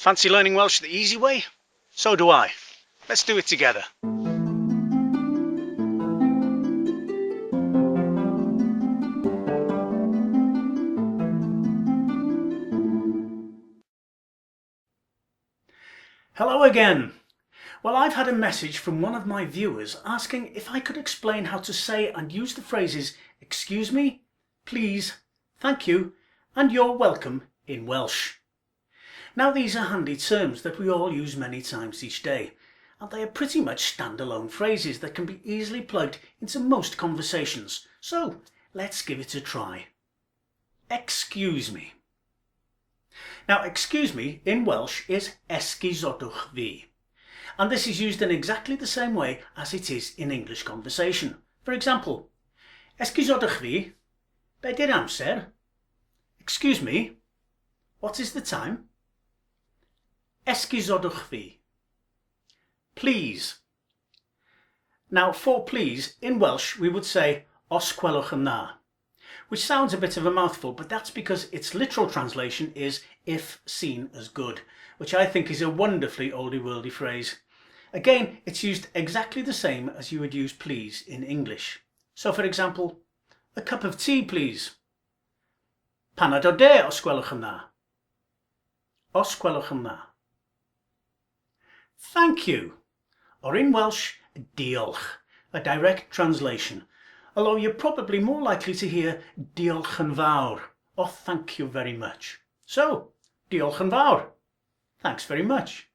Fancy learning Welsh the easy way? So do I. Let's do it together. Hello again. Well, I've had a message from one of my viewers asking if I could explain how to say and use the phrases excuse me, please, thank you, and you're welcome in Welsh. Now, these are handy terms that we all use many times each day, and they are pretty much standalone phrases that can be easily plugged into most conversations. So let's give it a try. Excuse me. Now, excuse me in Welsh is esgusodwch fi, and this is used in exactly the same way as it is in English conversation. For example, esgusodwch fi, be 'di'r amser? Excuse me, what is the time? Esgusodwch fi. Please. Now, for please, in Welsh we would say os gwelwch yn dda, which sounds a bit of a mouthful, but that's because its literal translation is if seen as good, which I think is a wonderfully oldie-worldy phrase. Again, it's used exactly the same as you would use please in English. So, for example, a cup of tea, please. Paned o de os gwelwch yn dda. Os gwelwch yn dda. Thank you, or in Welsh, diolch, a direct translation, although you're probably more likely to hear diolch yn fawr, or thank you very much. So, diolch yn fawr, thanks very much.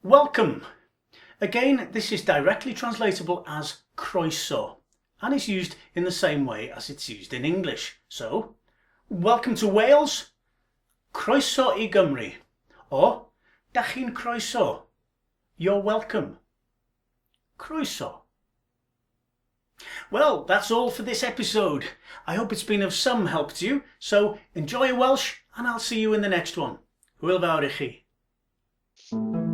Welcome. Again, this is directly translatable as croeso, and is used in the same way as it's used in English. So, welcome to Wales, croeso I Gymru, or dach chi'n croeso, you're welcome. Croeso. Well, that's all for this episode. I hope it's been of some help to you, so enjoy your Welsh and I'll see you in the next one. Hwyl fawr i chi.